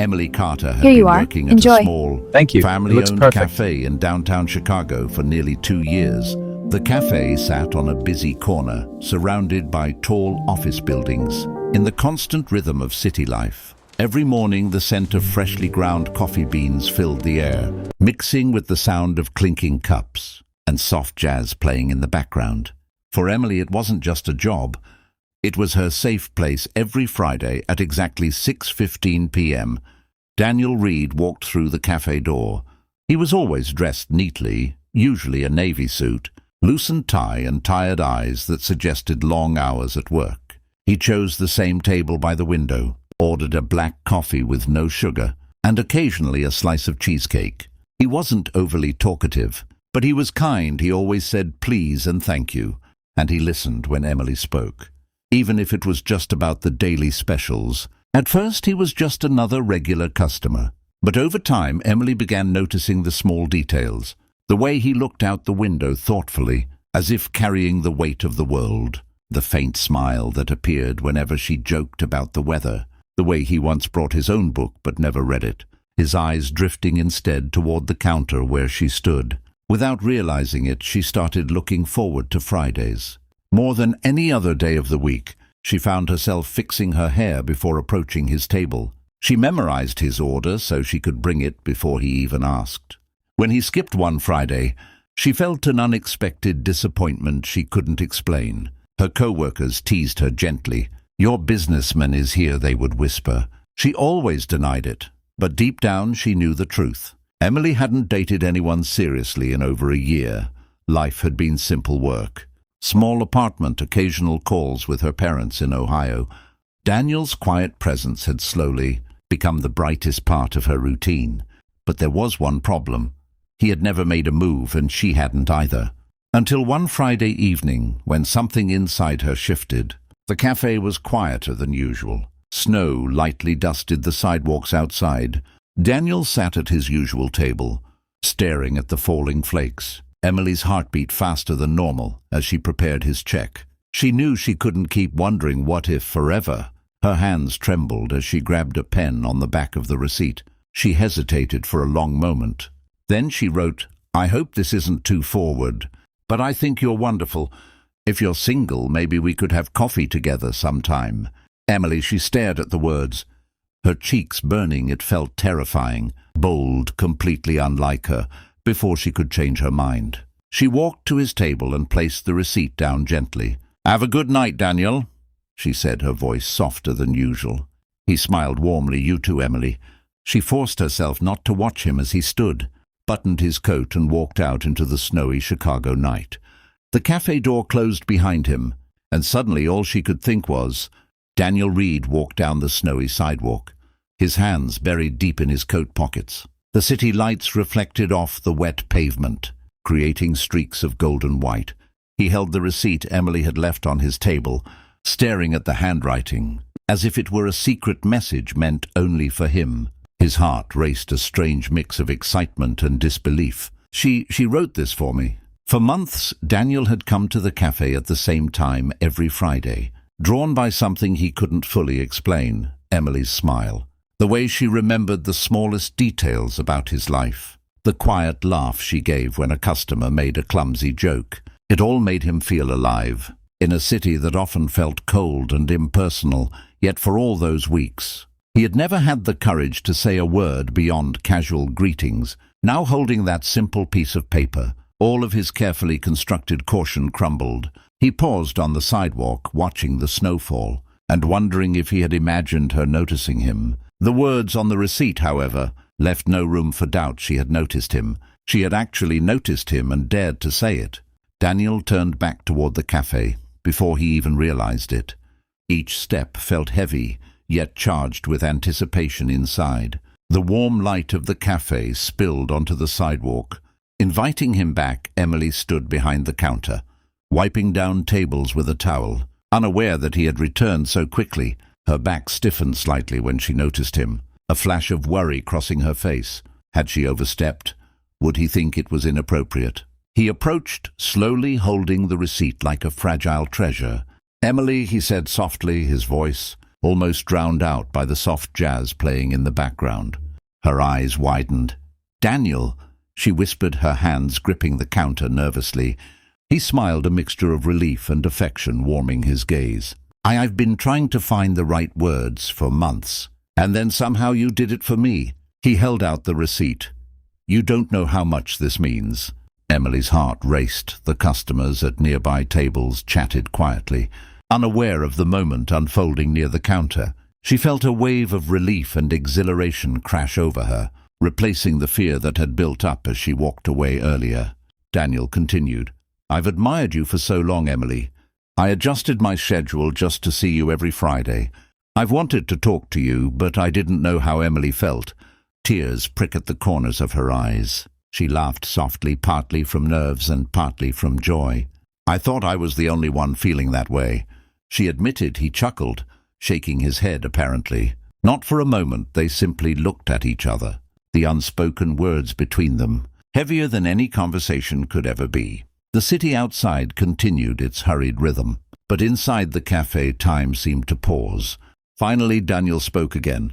Emily Carter had Here you been are. working at Enjoy. a small, Thank you. It looks family-owned perfect. cafe in downtown Chicago for nearly 2 years. The cafe sat on a busy corner, surrounded by tall office buildings, in the constant rhythm of city life. Every morning, the scent of freshly ground coffee beans filled the air, mixing with the sound of clinking cups and soft jazz playing in the background. For Emily, it wasn't just a job. It was her safe place every Friday at exactly 6:15 p.m. Daniel Reed walked through the cafe door. He was always dressed neatly, usually a navy suit, loosened tie and tired eyes that suggested long hours at work. He chose the same table by the window, ordered a black coffee with no sugar, and occasionally a slice of cheesecake. He wasn't overly talkative, but he was kind. He always said please and thank you, and he listened when Emily spoke, even if it was just about the daily specials. At first, he was just another regular customer. But over time, Emily began noticing the small details. The way he looked out the window thoughtfully, as if carrying the weight of the world. The faint smile that appeared whenever she joked about the weather. The way he once brought his own book but never read it. His eyes drifting instead toward the counter where she stood. Without realizing it, she started looking forward to Fridays. More than any other day of the week, she found herself fixing her hair before approaching his table. She memorized his order so she could bring it before he even asked. When he skipped one Friday, she felt an unexpected disappointment she couldn't explain. Her co-workers teased her gently. "Your businessman is here," they would whisper. She always denied it, but deep down she knew the truth. Emily hadn't dated anyone seriously in over a year. Life had been simple work. Small apartment, occasional calls with her parents in Ohio. Daniel's quiet presence had slowly become the brightest part of her routine. But there was one problem. He had never made a move, and she hadn't either. Until one Friday evening, when something inside her shifted. The cafe was quieter than usual. Snow lightly dusted the sidewalks outside. Daniel sat at his usual table, staring at the falling flakes. Emily's heart beat faster than normal as she prepared his check. She knew she couldn't keep wondering what if forever. Her hands trembled as she grabbed a pen on the back of the receipt. She hesitated for a long moment. Then she wrote, "I hope this isn't too forward, but I think you're wonderful. If you're single, maybe we could have coffee together sometime." Emily, she stared at the words. Her cheeks burning, it felt terrifying, bold, completely unlike her, before she could change her mind. She walked to his table and placed the receipt down gently. "Have a good night, Daniel," she said, her voice softer than usual. He smiled warmly. "You too, Emily." She forced herself not to watch him as he stood, buttoned his coat and walked out into the snowy Chicago night. The cafe door closed behind him, and suddenly all she could think was, Daniel Reed walked down the snowy sidewalk, his hands buried deep in his coat pockets. The city lights reflected off the wet pavement, creating streaks of golden white. He held the receipt Emily had left on his table, staring at the handwriting, as if it were a secret message meant only for him. His heart raced a strange mix of excitement and disbelief. She wrote this for me. For months, Daniel had come to the cafe at the same time every Friday, drawn by something he couldn't fully explain, Emily's smile. The way she remembered the smallest details about his life. The quiet laugh she gave when a customer made a clumsy joke. It all made him feel alive. In a city that often felt cold and impersonal, yet for all those weeks, he had never had the courage to say a word beyond casual greetings. Now holding that simple piece of paper, all of his carefully constructed caution crumbled. He paused on the sidewalk, watching the snowfall, and wondering if he had imagined her noticing him. The words on the receipt, however, left no room for doubt she had noticed him. She had actually noticed him and dared to say it. Daniel turned back toward the cafe, before he even realized it. Each step felt heavy, yet charged with anticipation inside. The warm light of the cafe spilled onto the sidewalk. Inviting him back, Emily stood behind the counter, wiping down tables with a towel, unaware that he had returned so quickly. Her back stiffened slightly when she noticed him, a flash of worry crossing her face. Had she overstepped? Would he think it was inappropriate? He approached, slowly holding the receipt like a fragile treasure. "Emily," he said softly, his voice almost drowned out by the soft jazz playing in the background. Her eyes widened. "Daniel," she whispered, her hands gripping the counter nervously. He smiled, a mixture of relief and affection warming his gaze. "I've been trying to find the right words for months, and then somehow you did it for me." He held out the receipt. "You don't know how much this means." Emily's heart raced. The customers at nearby tables chatted quietly, unaware of the moment unfolding near the counter. She felt a wave of relief and exhilaration crash over her, replacing the fear that had built up as she walked away earlier. Daniel continued, "I've admired you for so long, Emily. I adjusted my schedule just to see you every Friday. I've wanted to talk to you, but I didn't know how Emily felt." Tears pricked at the corners of her eyes. She laughed softly, partly from nerves and partly from joy. "I thought I was the only one feeling that way," she admitted. He chuckled, shaking his head apparently. Not for a moment, they simply looked at each other, the unspoken words between them, heavier than any conversation could ever be. The city outside continued its hurried rhythm, but inside the cafe time seemed to pause. Finally Daniel spoke again.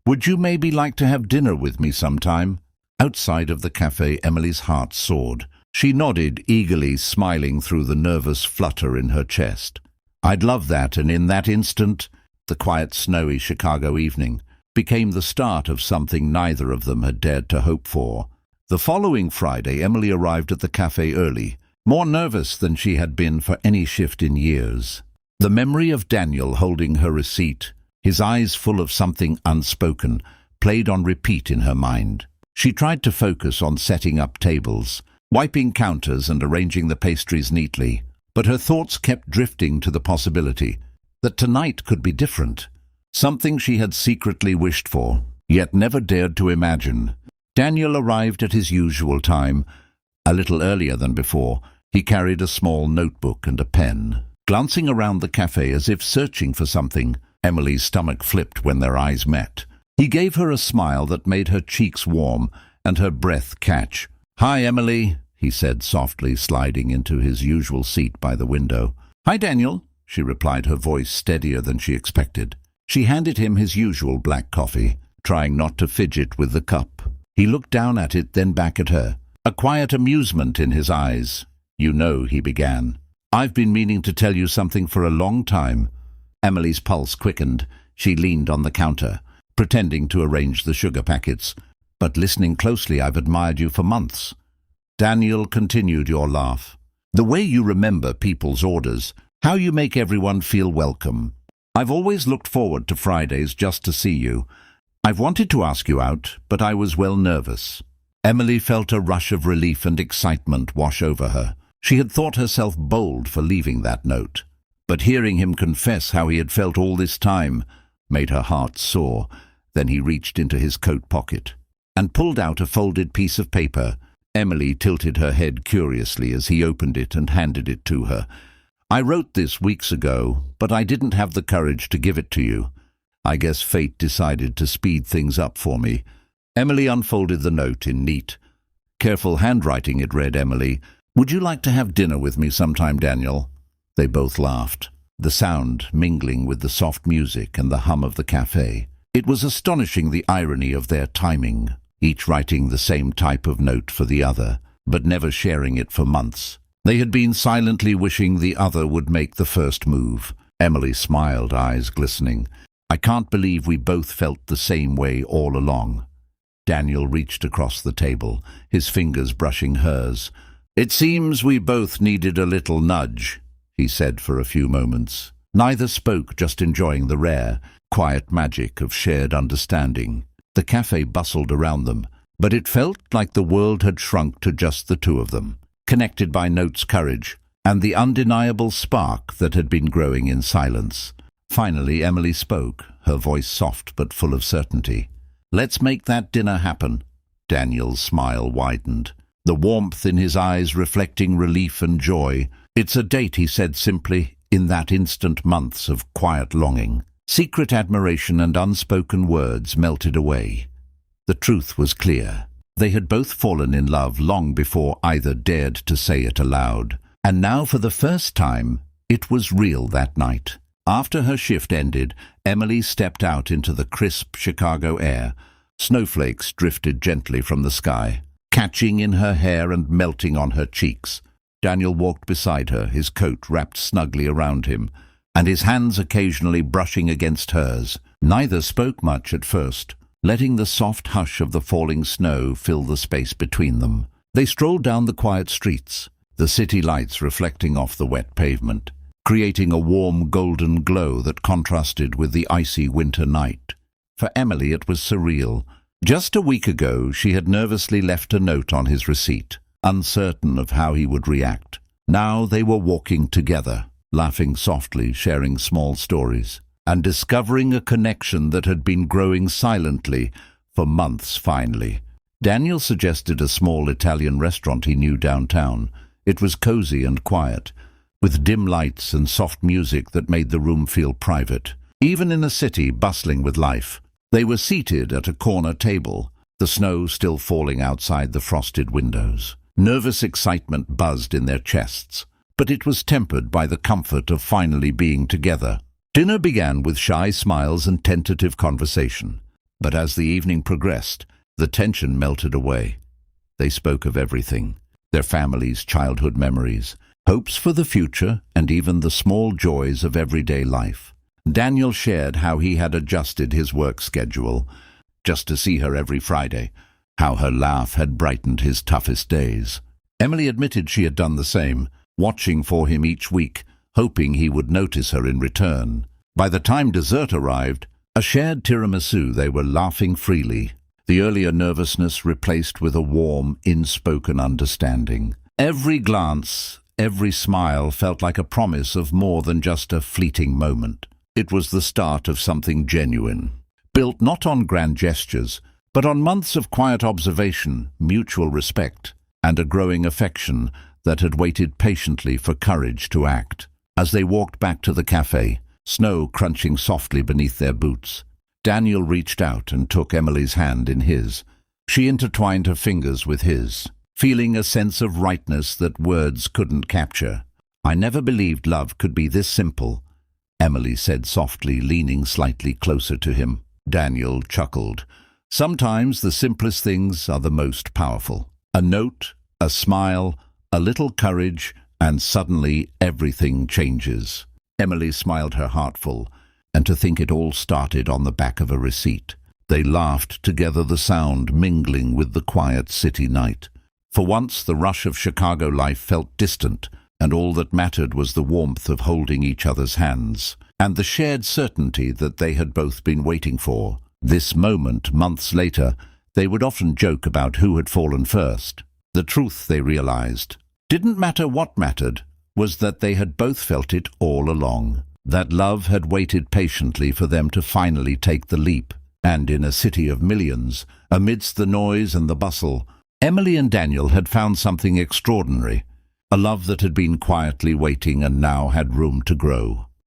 "Would you maybe like to have dinner with me sometime?" Outside of the cafe, Emily's heart soared. She nodded eagerly, smiling through the nervous flutter in her chest. "I'd love that," and in that instant, the quiet, snowy Chicago evening became the start of something neither of them had dared to hope for. The following Friday, Emily arrived at the cafe early, more nervous than she had been for any shift in years. The memory of Daniel holding her receipt, his eyes full of something unspoken, played on repeat in her mind. She tried to focus on setting up tables, wiping counters and arranging the pastries neatly, but her thoughts kept drifting to the possibility that tonight could be different, something she had secretly wished for, yet never dared to imagine. Daniel arrived at his usual time, a little earlier than before. He carried a small notebook and a pen. Glancing around the cafe as if searching for something, Emily's stomach flipped when their eyes met. He gave her a smile that made her cheeks warm and her breath catch. "Hi, Emily," he said softly, sliding into his usual seat by the window. "Hi, Daniel," she replied, her voice steadier than she expected. She handed him his usual black coffee, trying not to fidget with the cup. He looked down at it, then back at her, a quiet amusement in his eyes. "You know," he began, "I've been meaning to tell you something for a long time." Emily's pulse quickened. She leaned on the counter, pretending to arrange the sugar packets. "But listening closely, I've admired you for months." Daniel continued, "Your laugh, the way you remember people's orders, how you make everyone feel welcome. I've always looked forward to Fridays just to see you. I've wanted to ask you out, but I was nervous." Emily felt a rush of relief and excitement wash over her. She had thought herself bold for leaving that note, but hearing him confess how he had felt all this time made her heart soar. Then he reached into his coat pocket and pulled out a folded piece of paper. Emily tilted her head curiously as he opened it and handed it to her. "I wrote this weeks ago, but I didn't have the courage to give it to you. I guess fate decided to speed things up for me." Emily unfolded the note in neat, careful handwriting. It read, "Emily, would you like to have dinner with me sometime, Daniel?" They both laughed, the sound mingling with the soft music and the hum of the cafe. It was astonishing, the irony of their timing, each writing the same type of note for the other, but never sharing it for months. They had been silently wishing the other would make the first move. Emily smiled, eyes glistening. "I can't believe we both felt the same way all along." Daniel reached across the table, his fingers brushing hers. "It seems we both needed a little nudge," he said for a few moments. Neither spoke, just enjoying the rare, quiet magic of shared understanding. The cafe bustled around them, but it felt like the world had shrunk to just the two of them, connected by notes, courage, and the undeniable spark that had been growing in silence. Finally, Emily spoke, her voice soft but full of certainty. "Let's make that dinner happen." Daniel's smile widened, the warmth in his eyes reflecting relief and joy. "It's a date," he said simply, in that instant months of quiet longing. Secret admiration and unspoken words melted away. The truth was clear. They had both fallen in love long before either dared to say it aloud. And now, for the first time, it was real that night. After her shift ended, Emily stepped out into the crisp Chicago air. Snowflakes drifted gently from the sky, catching in her hair and melting on her cheeks. Daniel walked beside her, his coat wrapped snugly around him, and his hands occasionally brushing against hers. Neither spoke much at first, letting the soft hush of the falling snow fill the space between them. They strolled down the quiet streets, the city lights reflecting off the wet pavement, creating a warm golden glow that contrasted with the icy winter night. For Emily it was surreal. Just a week ago she had nervously left a note on his receipt, uncertain of how he would react. Now they were walking together, laughing softly, sharing small stories, and discovering a connection that had been growing silently for months finally. Daniel suggested a small Italian restaurant he knew downtown. It was cozy and quiet, with dim lights and soft music that made the room feel private. Even in a city bustling with life, they were seated at a corner table, the snow still falling outside the frosted windows. Nervous excitement buzzed in their chests, but it was tempered by the comfort of finally being together. Dinner began with shy smiles and tentative conversation, but as the evening progressed, the tension melted away. They spoke of everything: their families, childhood memories, hopes for the future, and even the small joys of everyday life. Daniel shared how he had adjusted his work schedule just to see her every Friday, how her laugh had brightened his toughest days. Emily admitted she had done the same, watching for him each week, hoping he would notice her in return. By the time dessert arrived, a shared tiramisu, they were laughing freely, the earlier nervousness replaced with a warm, inspoken understanding. Every glance, every smile felt like a promise of more than just a fleeting moment. It was the start of something genuine, built not on grand gestures, but on months of quiet observation, mutual respect, and a growing affection that had waited patiently for courage to act. As they walked back to the café, snow crunching softly beneath their boots, Daniel reached out and took Emily's hand in his. She intertwined her fingers with his, feeling a sense of rightness that words couldn't capture. "I never believed love could be this simple," Emily said softly, leaning slightly closer to him. Daniel chuckled. Sometimes the simplest things are the most powerful. A note, a smile, a little courage, and suddenly everything changes. Emily smiled her heart full, and to think it all started on the back of a receipt. They laughed together, the sound mingling with the quiet city night. For once the rush of Chicago life felt distant, and all that mattered was the warmth of holding each other's hands, and the shared certainty that they had both been waiting for. This moment, months later, they would often joke about who had fallen first. The truth, they realized, didn't matter. What mattered was that they had both felt it all along, that love had waited patiently for them to finally take the leap. And in a city of millions, amidst the noise and the bustle, Emily and Daniel had found something extraordinary, a love that had been quietly waiting and now had room to grow.